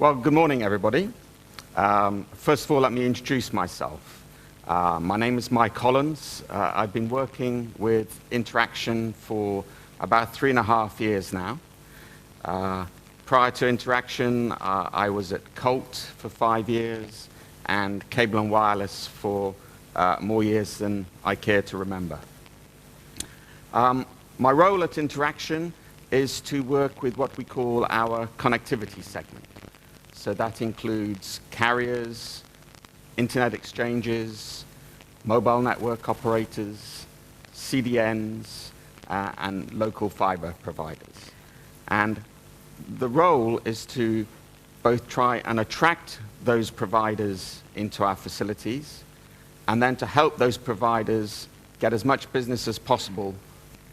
Well, good morning, everybody. First of all, let me introduce myself. My name is Mike Hollands. I've been working with Interxion for about 3.5 years now. Prior to Interxion, I was at Colt for 5 years and Cable and Wireless for more years than I care to remember. My role at Interxion is to work with what we call our connectivity segment. So that includes carriers, internet exchanges, mobile network operators, CDNs, and local fiber providers. And the role is to both try and attract those providers into our facilities, and then to help those providers get as much business as possible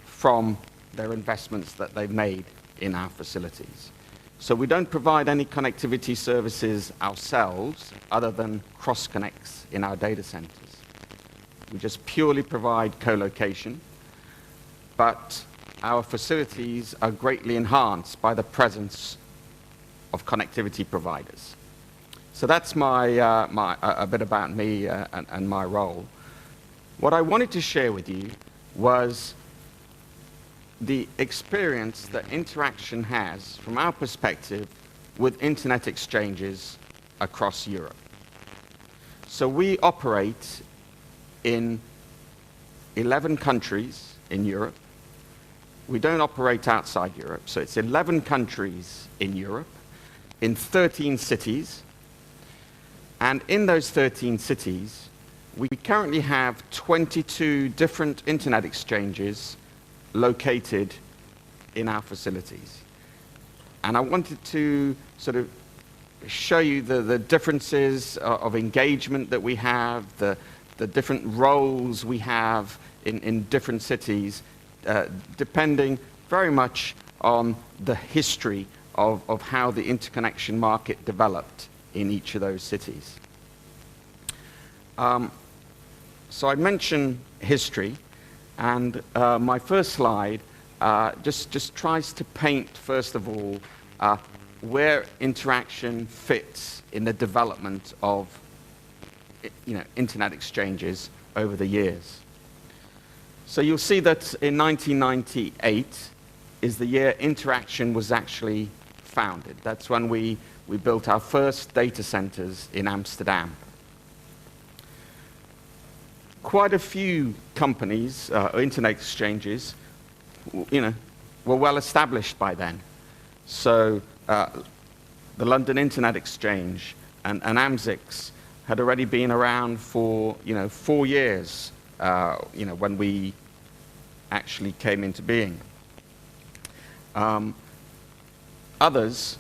from their investments that they've made in our facilities. So we don't provide any connectivity services ourselves other than cross-connects in our data centers. We just purely provide co-location, but our facilities are greatly enhanced by the presence of connectivity providers. So that's a bit about me and my role. What I wanted to share with you was the experience that Interxion has, from our perspective, with internet exchanges across Europe. So we operate in 11 countries in Europe. We don't operate outside Europe, so it's 11 countries in Europe, in 13 cities. And in those 13 cities, we currently have 22 different internet exchanges located in our facilities. And I wanted to sort of show you the differences of engagement that we have, the different roles we have in different cities, depending very much on the history of how the interconnection market developed in each of those cities. So I mentioned history. And my first slide just tries to paint, first of all, where Interxion fits in the development of internet exchanges over the years. So you'll see that in 1998 is the year Interxion was actually founded. That's when we built our first data centers in Amsterdam. Quite a few companies, internet exchanges, were well established by then. So the London Internet Exchange and AMSIX had already been around for 4 years when we actually came into being. Others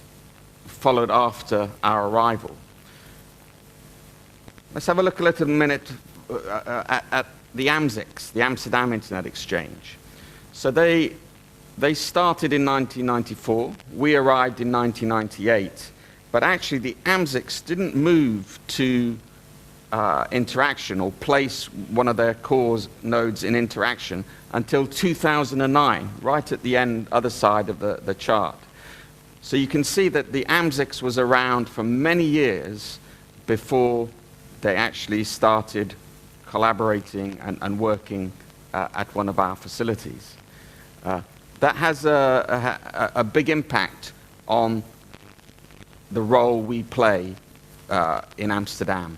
followed after our arrival. Let's have a look a little minute at the AMSIX, the Amsterdam Internet Exchange. So they started in 1994. We arrived in 1998. But actually, the AMSIX didn't move to Interxion or place one of their core nodes in Interxion until 2009, right at the other side of the chart. So you can see that the AMSIX was around for many years before they actually started collaborating and working at one of our facilities. That has a big impact on the role we play in Amsterdam.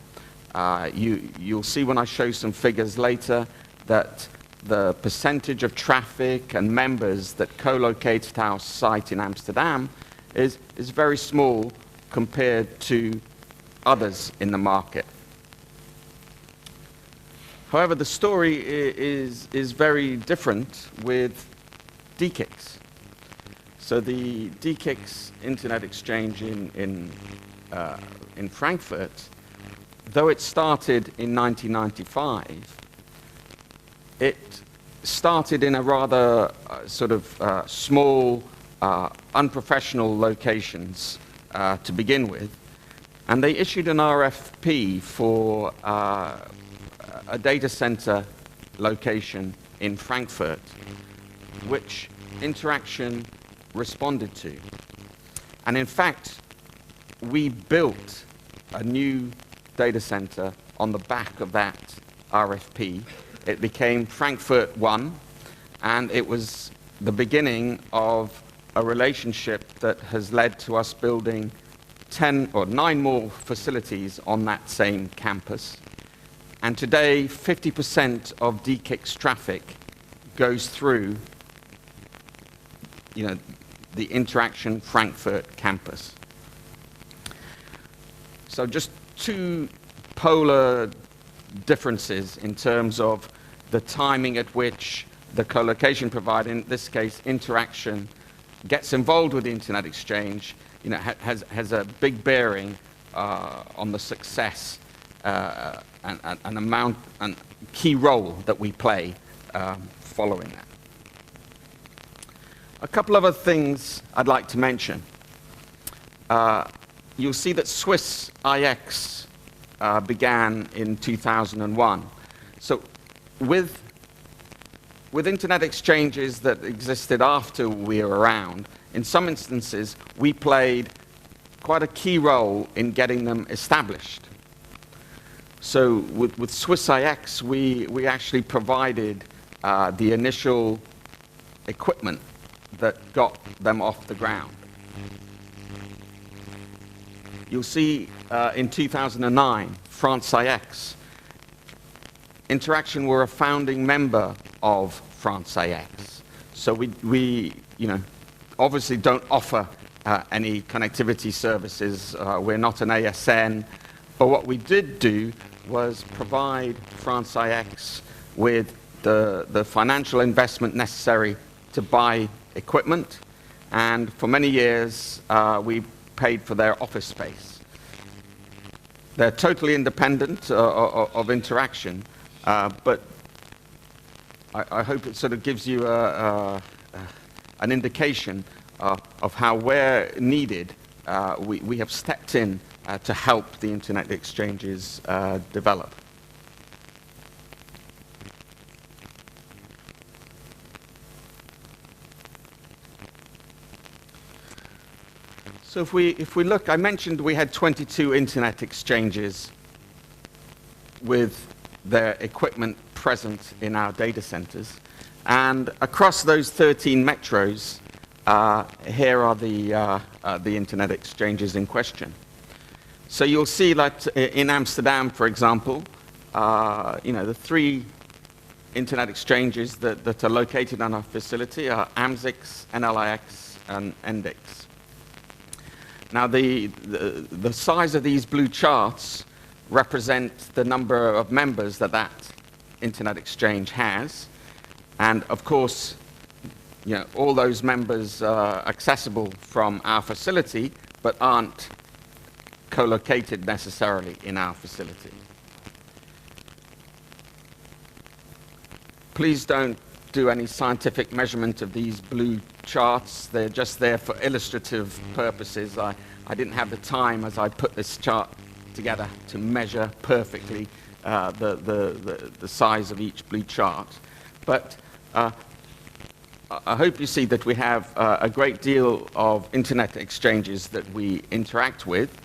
You'll see when I show some figures later that the percentage of traffic and members that co-locate at our site in Amsterdam is very small compared to others in the market. However, the story is very different with DKIX. So the DKIX Internet Exchange in Frankfurt, though it started in 1995, it started in a rather small, unprofessional locations to begin with, and they issued an RFP for a data center location in Frankfurt, which Interxion responded to. And in fact, we built a new data center on the back of that RFP. It became Frankfurt 1, and it was the beginning of a relationship that has led to us building 10 or 9 more facilities on that same campus. And today, 50% of DKIC's traffic goes through, the Interxion Frankfurt campus. So just 2 polar differences in terms of the timing at which the co-location provider, in this case Interxion, gets involved with the Internet Exchange, has a big bearing on the success and amount and key role that we play following that. A couple of other things I'd like to mention. You'll see that Swiss IX began in 2001. So with Internet exchanges that existed after we were around, in some instances, we played quite a key role in getting them established. So with Swiss IX, we actually provided the initial equipment that got them off the ground. You'll see in 2009, France IX, Interxion were a founding member of France IX. So we obviously don't offer any connectivity services. We're not an ASN. But what we did do was provide France IX with the financial investment necessary to buy equipment. And for many years, we paid for their office space. They're totally independent of Interxion, but I hope it sort of gives you an indication of how, where needed, we have stepped in to help the Internet exchanges develop. So if we look, I mentioned we had 22 Internet exchanges with their equipment present in our data centers. And across those 13 metros, here are the Internet exchanges in question. So you'll see that in Amsterdam, for example, the 3 Internet exchanges that are located on our facility are AMSIX, NLIX, and NDIX. Now, the size of these blue charts represent the number of members that Internet exchange has. And of course, all those members are accessible from our facility, but aren't co-located necessarily in our facility. Please don't do any scientific measurement of these blue charts. They're just there for illustrative purposes. I didn't have the time as I put this chart together to measure perfectly the size of each blue chart. But I hope you see that we have a great deal of Internet exchanges that we interact with.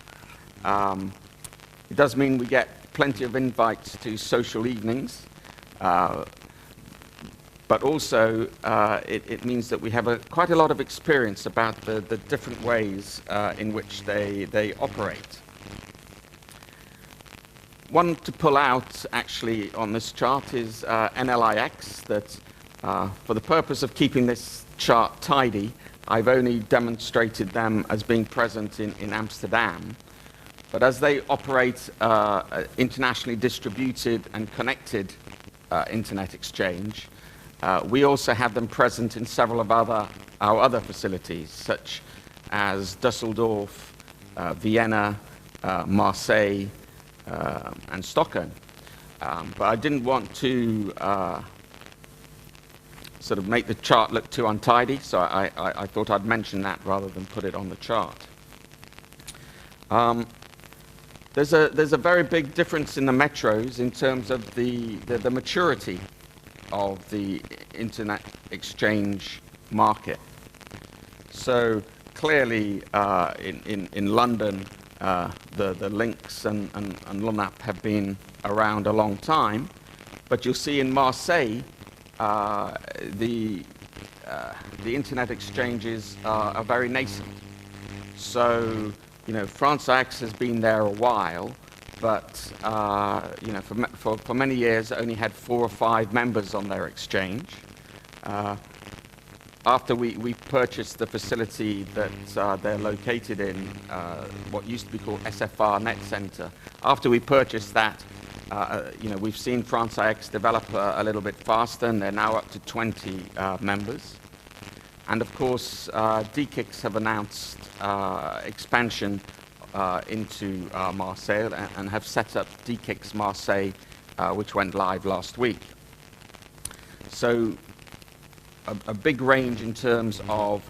It does mean we get plenty of invites to social evenings. But also, it means that we have quite a lot of experience about the different ways in which they operate. One to pull out, actually, on this chart is NLIX, that for the purpose of keeping this chart tidy, I've only demonstrated them as being present in Amsterdam. But as they operate internationally distributed and connected Internet exchange, we also have them present in several of our other facilities, such as Dusseldorf, Vienna, Marseille, and Stockholm. But I didn't want to sort of make the chart look too untidy, so I thought I'd mention that rather than put it on the chart. There's a very big difference in the metros in terms of the maturity of the Internet exchange market. So clearly in London, The links and LUNAP have been around a long time, but you'll see in Marseille the internet exchanges are very nascent. So, France X has been there a while, but for many years it only had 4 or 5 members on their exchange. After we purchased the facility that they're located in, what used to be called SFR Net Center, after we purchased that, we've seen France IX develop a little bit faster, and they're now up to 20 members. And of course, DKIX have announced expansion into Marseille and have set up DKIX Marseille, which went live last week. So a big range in terms of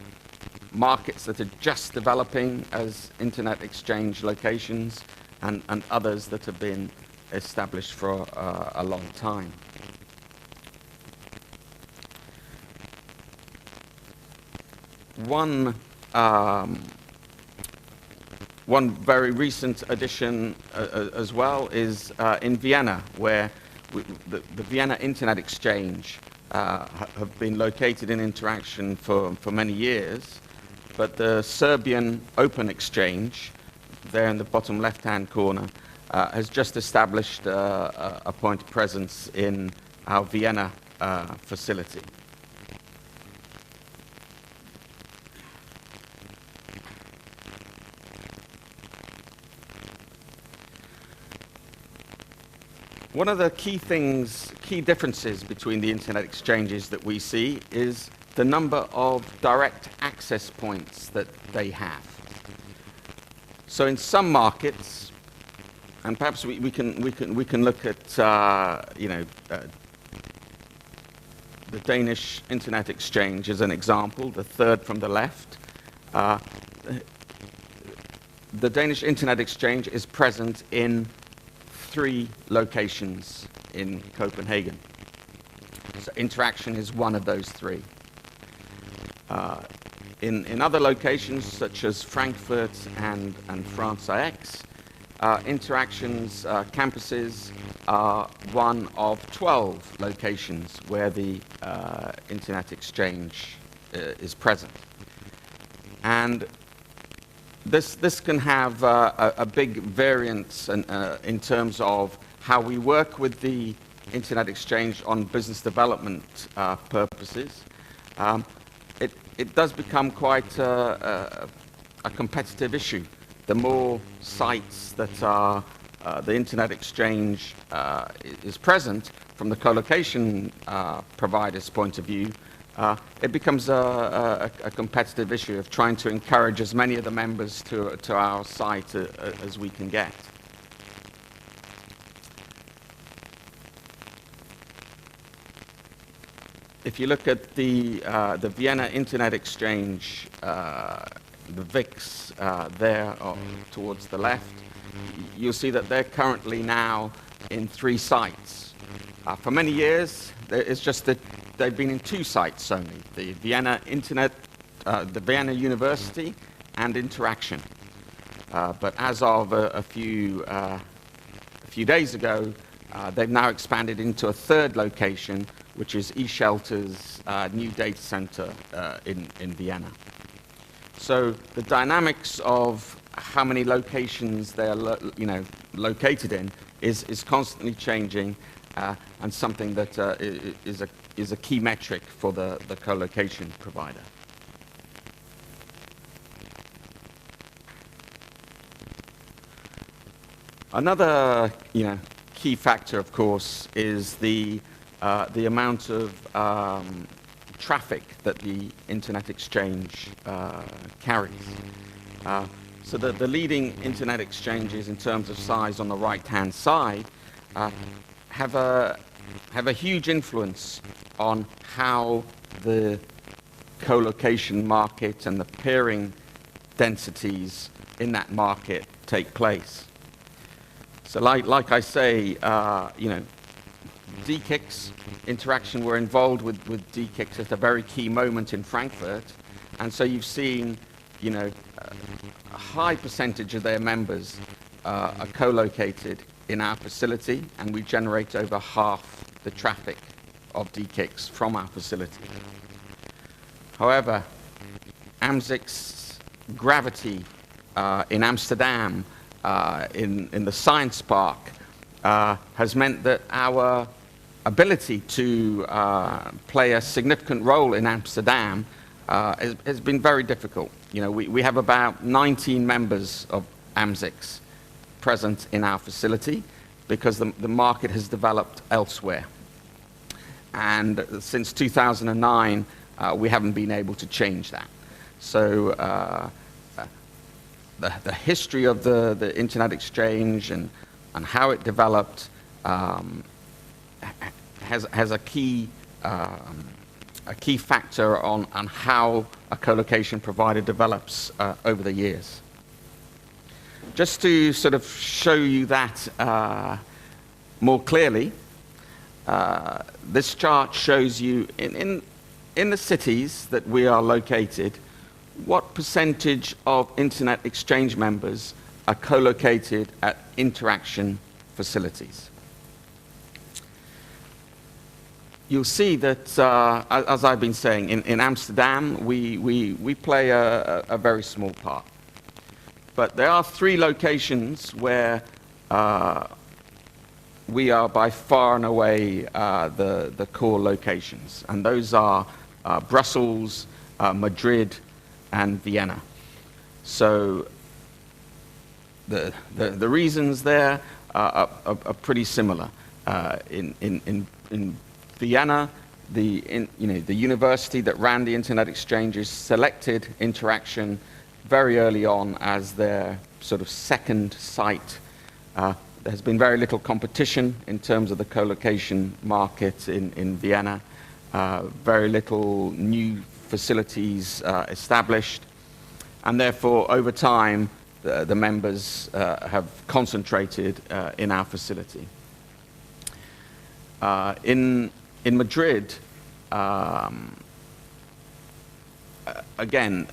markets that are just developing as internet exchange locations, and others that have been established for a long time. One very recent addition as well is in Vienna, where the Vienna Internet Exchange have been located in Interxion for many years, but the Serbian Open Exchange, there in the bottom left-hand corner, has just established a point of presence in our Vienna facility. One of the key differences between the internet exchanges that we see is the number of direct access points that they have. So in some markets, and perhaps we can look at the Danish Internet Exchange as an example, the third from the left. The Danish Internet Exchange is present in 3 locations in Copenhagen. So Interxion is one of those 3. In other locations, such as Frankfurt and France IX, Interxion's campuses are one of 12 locations where the Internet Exchange is present. And this can have a big variance in terms of how we work with the Internet Exchange on business development purposes. It does become quite a competitive issue. The more sites that are the Internet Exchange is present from the co-location provider's point of view, it becomes a competitive issue of trying to encourage as many of the members to our site as we can get. If you look at the Vienna Internet Exchange, the VIX there towards the left, you'll see that they're currently now in 3 sites. For many years, it's just that they've been in 2 sites only: the Vienna University and Interxion. But as of a few days ago, they've now expanded into a 3rd location, which is eShelter's new data center in Vienna. So the dynamics of how many locations they are located in is constantly changing, and something that is a key metric for the co-location provider. Another key factor, of course, is the amount of traffic that the Internet Exchange carries. So the leading Internet exchanges in terms of size on the right-hand side have a huge influence on how the co-location market and the peering densities in that market take place. So like I say, DKIX, Interxion were involved with DKIX at a very key moment in Frankfurt, and so you've seen a high percentage of their members are co-located in our facility, and we generate over half the traffic of DKICs from our facility. However, AMSIC's gravity in Amsterdam, in the Science Park, has meant that our ability to play a significant role in Amsterdam has been very difficult. We have about 19 members of AMSICs present in our facility because the market has developed elsewhere. And since 2009, we haven't been able to change that. So the history of the Internet Exchange and how it developed has a key factor on how a co-location provider develops over the years. Just to sort of show you that more clearly, this chart shows you in the cities that we are located, what percentage of Internet Exchange members are co-located at Interxion facilities. You'll see that, as I've been saying, in Amsterdam, we play a very small part. But there are 3 locations where we are by far and away the core locations. And those are Brussels, Madrid, and Vienna. So the reasons there are pretty similar. In Vienna, the university that ran the Internet Exchanges selected Interxion very early on as their sort of second site. There has been very little competition in terms of the co-location market in Vienna. Very little new facilities established, and therefore over time the members have concentrated in our facility. In Madrid, again,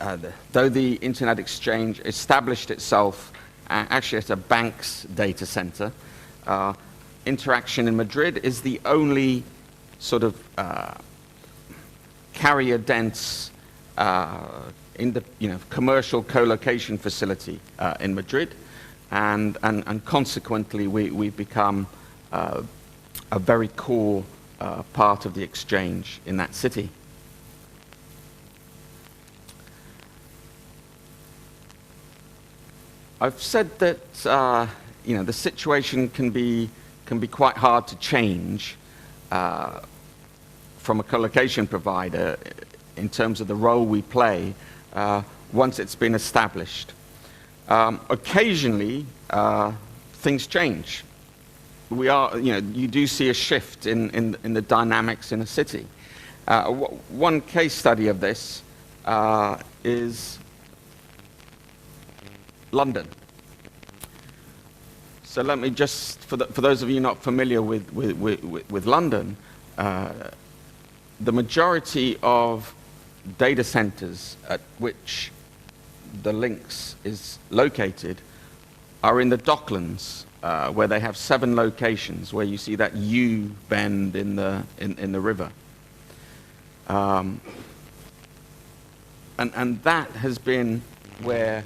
though the Internet Exchange established itself actually at a bank's data center, Interxion in Madrid is the only sort of carrier-dense commercial co-location facility in Madrid, and consequently we've become a very core part of the exchange in that city. I've said that the situation can be quite hard to change from a co-location provider in terms of the role we play once it's been established. Occasionally, things change. You do see a shift in the dynamics in a city. One case study of this is London. So let me just, for those of you not familiar with London, the majority of data centers at which the Links is located are in the Docklands, where they have 7 locations, where you see that U bend in the river. And that has been where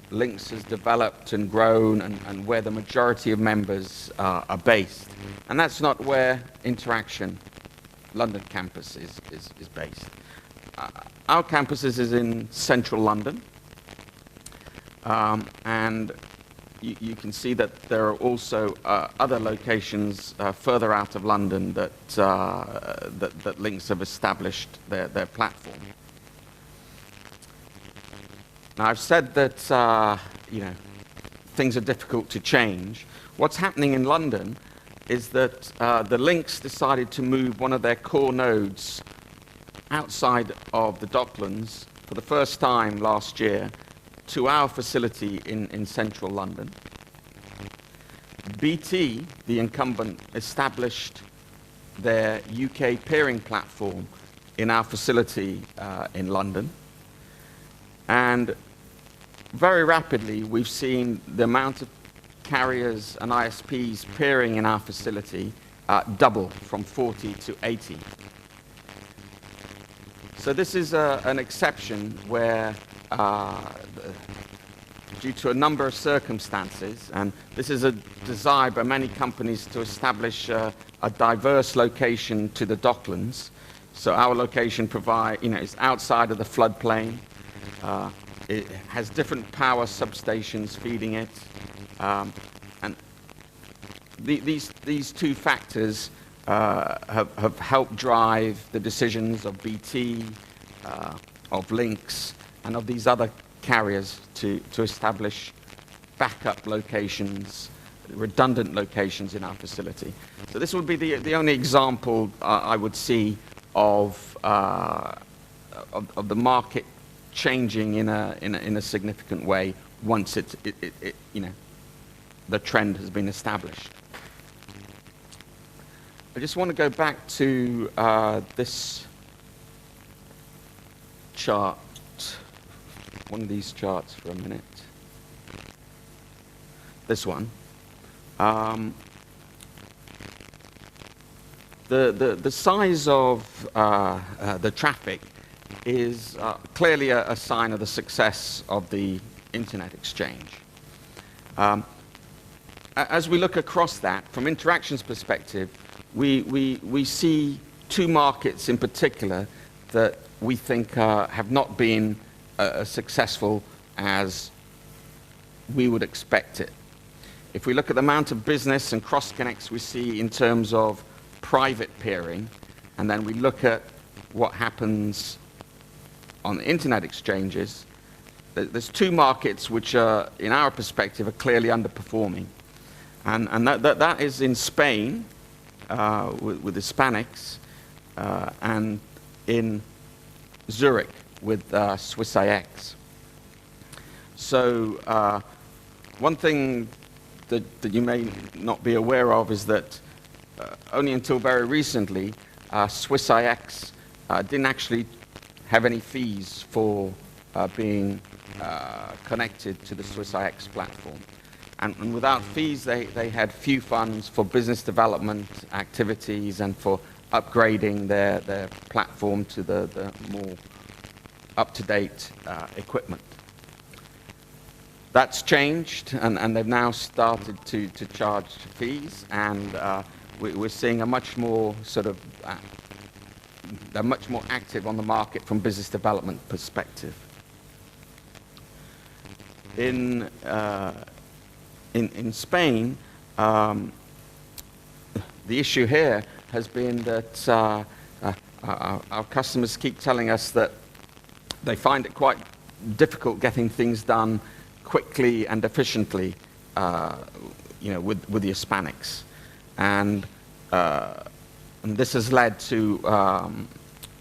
Links has developed and grown, and where the majority of members are based. And that's not where Interxion London campus is based. Our campus is in central London, and you can see that there are also other locations further out of London that Links have established their platform. Now, I've said that things are difficult to change. What's happening in London is that the Links decided to move one of their core nodes outside of the Docklands for the first time last year to our facility in central London. BT, the incumbent, established their UK peering platform in our facility in London. And very rapidly, we've seen the amount of carriers and ISPs peering in our facility double from 40 to 80. So this is an exception where, due to a number of circumstances, and this is a desire by many companies to establish a diverse location to the Docklands. So our location is outside of the floodplain. It has different power substations feeding it, and these two factors have helped drive the decisions of BT, of Lynx, and of these other carriers to establish backup locations, redundant locations in our facility. So this would be the only example I would see of the market changing in a significant way once the trend has been established. I just want to go back to this chart, one of these charts for a minute. This one. The size of the traffic is clearly a sign of the success of the Internet exchange. As we look across that, from Interxion's perspective, we see two markets in particular that we think have not been as successful as we would expect it. If we look at the amount of business and cross-connects we see in terms of private peering, and then we look at what happens on the Internet exchanges, there's two markets which are, in our perspective, are clearly underperforming. And that is in Spain, with Hispanics, and in Zurich with SwissIX. So one thing that you may not be aware of is that only until very recently, SwissIX didn't actually have any fees for being connected to the SwissIX platform. And without fees, they had few funds for business development activities and for upgrading their platform to the more up-to-date equipment. That's changed, and they've now started to charge fees, and we're seeing a much more they're much more active on the market from business development perspective. In Spain, the issue here has been that our customers keep telling us that they find it quite difficult getting things done quickly and efficiently, with the Hispanics, and this has led to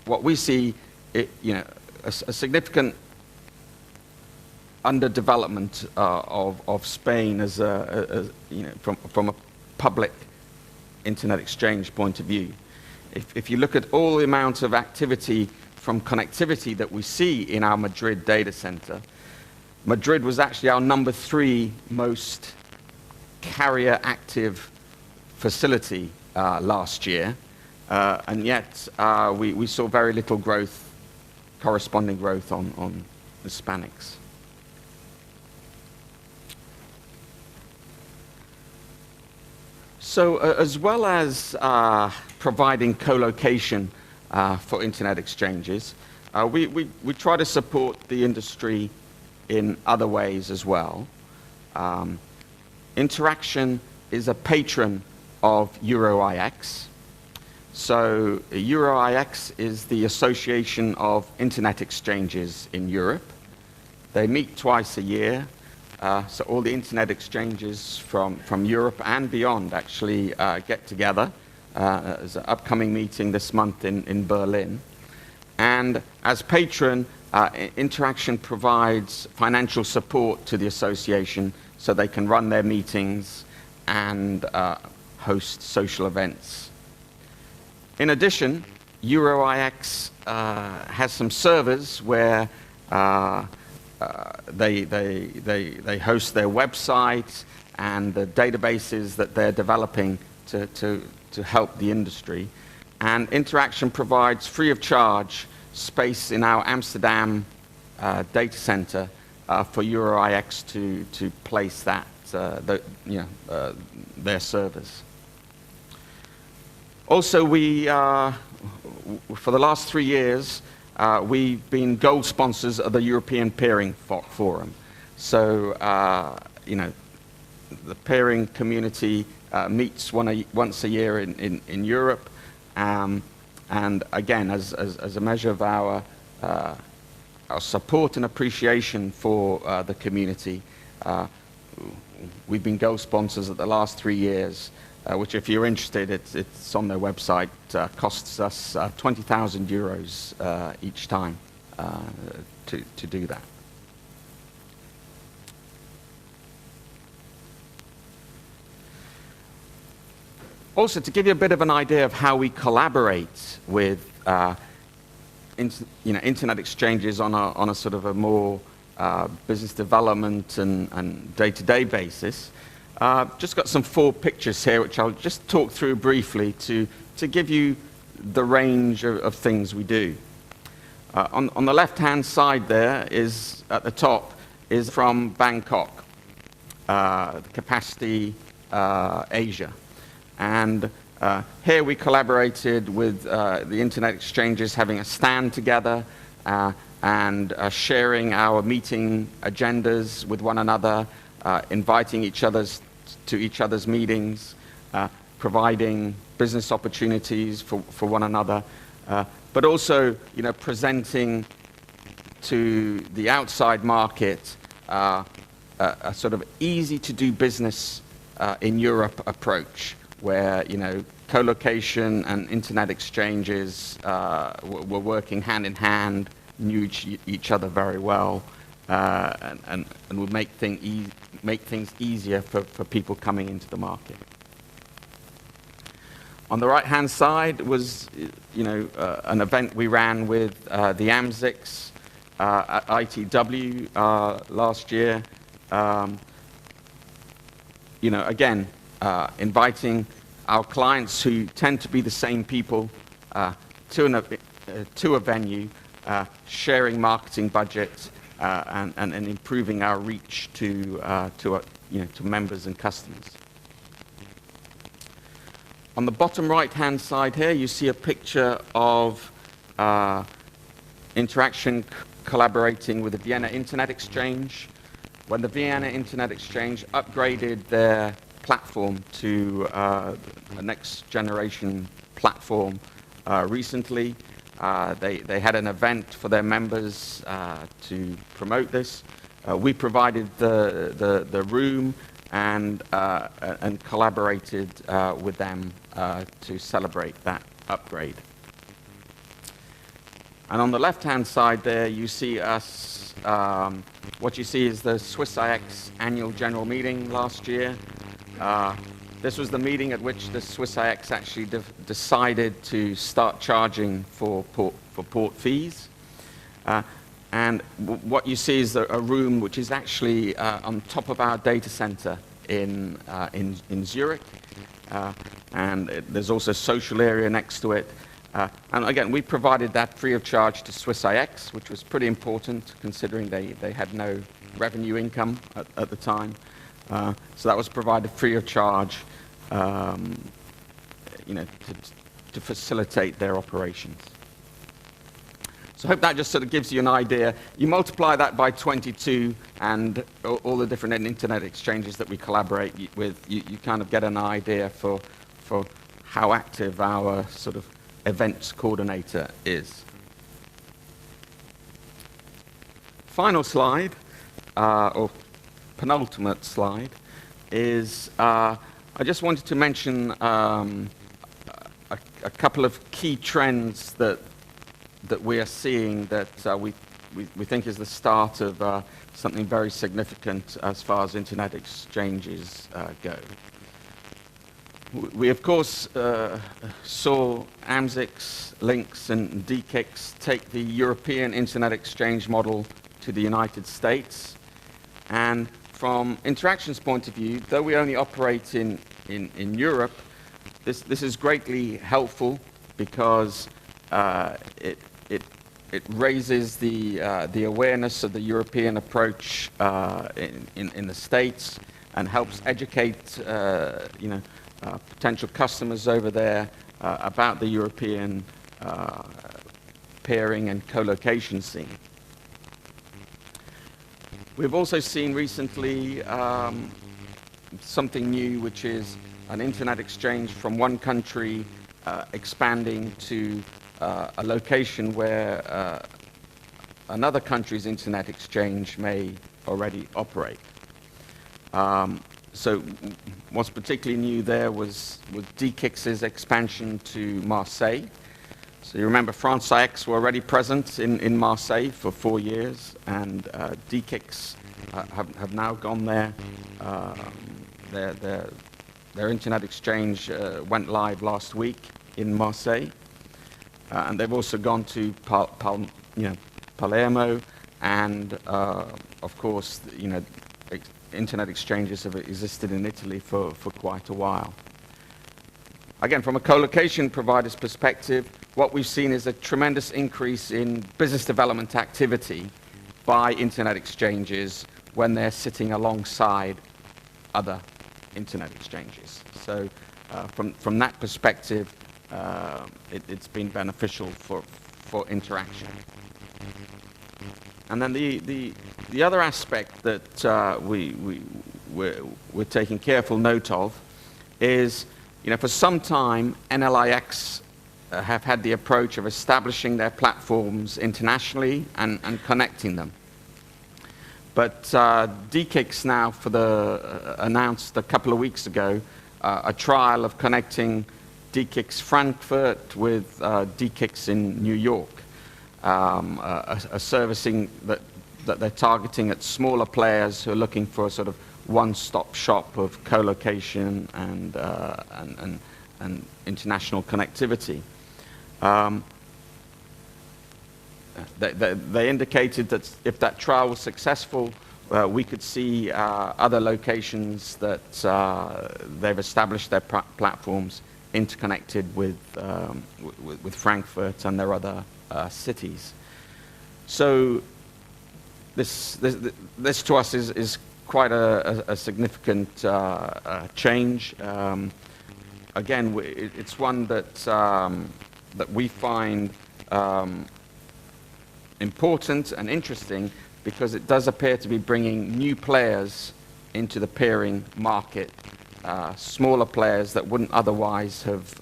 what we see, a significant underdevelopment of Spain as from a public Internet exchange point of view. If you look at all the amount of activity from connectivity that we see in our Madrid data center, Madrid was actually our number 3 most carrier active facility last year, and yet we saw very little growth, corresponding growth on Hispanics. So as well as providing co-location for Internet exchanges, we try to support the industry in other ways as well. Interxion is a patron of EuroIX. So EuroIX is the Association of Internet Exchanges in Europe. They meet twice a year. So all the Internet exchanges from Europe and beyond actually get together. There's an upcoming meeting this month in Berlin. And as patron, Interxion provides financial support to the association so they can run their meetings and host social events. In addition, EuroIX has some servers where they host their website and the databases that they're developing to help the industry. And Interxion provides free of charge space in our Amsterdam data center for EuroIX to place that, their servers. Also, for the last 3 years, we've been gold sponsors of the European Peering Forum. So, the peering community meets once a year in Europe. And again, as a measure of our support and appreciation for the community, we've been gold sponsors at the last 3 years, which, if you're interested, it's on their website. Costs us 20,000 euros each time to do that. Also, to give you a bit of an idea of how we collaborate with internet exchanges on a sort of a more business development and day-to-day basis, just got some 4 pictures here, which I'll just talk through briefly to give you the range of things we do. On the left-hand side there is, at the top, is from Bangkok, the Capacity Asia. And here we collaborated with the internet exchanges, having a stand together and sharing our meeting agendas with one another, inviting to each other's meetings, providing business opportunities for one another, but also presenting to the outside market a sort of easy to do business in Europe approach, where co-location and internet exchanges were working hand in hand, knew each other very well, and would make things easier for people coming into the market. On the right-hand side was an event we ran with the AMSICs at ITW last year. Again, inviting our clients, who tend to be the same people, to a venue, sharing marketing budgets, and improving our reach to members and customers. On the bottom right-hand side here, you see a picture of Interxion collaborating with the Vienna Internet Exchange. When the Vienna Internet Exchange upgraded their platform to a next generation platform recently, they had an event for their members to promote this. We provided the room and collaborated with them to celebrate that upgrade. And on the left-hand side there, you see us, what you see is the SwissIX annual general meeting last year. This was the meeting at which the SwissIX actually decided to start charging for port fees. And what you see is a room which is actually on top of our data center in Zurich. And there's also a social area next to it. And again, we provided that free of charge to SwissIX, which was pretty important considering they had no revenue income at the time. So that was provided free of charge, to facilitate their operations. So I hope that just sort of gives you an idea. You multiply that by 22 and all the different internet exchanges that we collaborate with, you kind of get an idea for how active our sort of events coordinator is. Final slide, or penultimate slide, is I just wanted to mention a couple of key trends that we are seeing that we think is the start of something very significant as far as internet exchanges go. We, of course, saw AMSICs, Links, and DKICs take the European Internet Exchange model to the United States. And from Interxion's point of view, though we only operate in Europe, this is greatly helpful because it raises the awareness of the European approach in the States and helps educate potential customers over there about the European peering and co-location scene. We've also seen recently something new, which is an internet exchange from one country expanding to a location where another country's internet exchange may already operate. So what's particularly new there was DKIX's expansion to Marseille. So you remember France IX were already present in Marseille for 4 years, and DKIX have now gone there. Their internet exchange went live last week in Marseille, and they've also gone to Palermo, and of course, internet exchanges have existed in Italy for quite a while. Again, from a co-location provider's perspective, what we've seen is a tremendous increase in business development activity by internet exchanges when they're sitting alongside other internet exchanges. So from that perspective, it's been beneficial for Interxion. And then the other aspect that we're taking careful note of is, for some time, NLIX have had the approach of establishing their platforms internationally and connecting them. But DKIX now announced a couple of weeks ago a trial of connecting DKIX Frankfurt with DKIX in New York, a servicing that they're targeting at smaller players who are looking for a sort of one-stop shop of co-location and international connectivity. They indicated that if that trial was successful, we could see other locations that they've established their platforms interconnected with Frankfurt and their other cities. So this to us is quite a significant change. Again, it's one that we find important and interesting because it does appear to be bringing new players into the peering market, smaller players that wouldn't otherwise have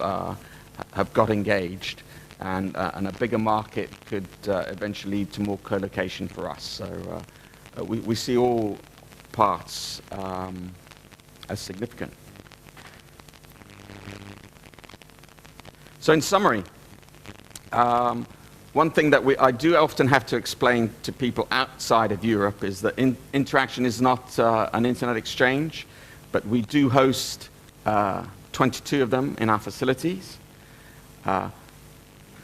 got engaged, and a bigger market could eventually lead to more co-location for us. So we see all parts as significant. So in summary, one thing that I do often have to explain to people outside of Europe is that Interxion is not an internet exchange, but we do host 22 of them in our facilities.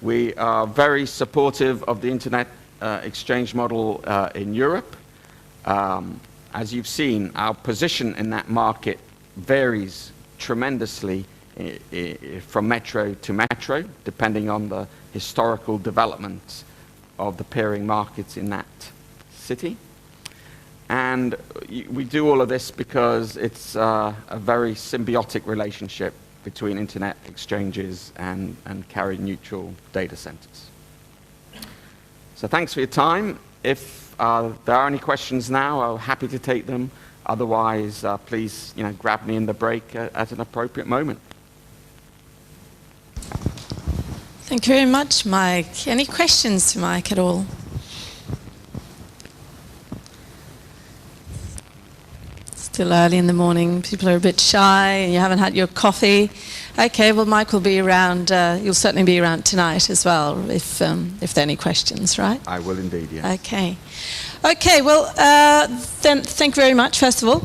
We are very supportive of the internet exchange model in Europe. As you've seen, our position in that market varies tremendously from metro to metro, depending on the historical development of the peering markets in that city. And we do all of this because it's a very symbiotic relationship between internet exchanges and carrier-neutral data centers. So thanks for your time. If there are any questions now, I'm happy to take them. Otherwise, please grab me in the break at an appropriate moment. Thank you very much, Mike. Any questions to Mike at all? Still early in the morning, people are a bit shy and you haven't had your coffee. Okay, well Mike will be around, you'll certainly be around tonight as well if there are any questions, right? I will indeed, yes. Okay. Okay, well then thank you very much first of all.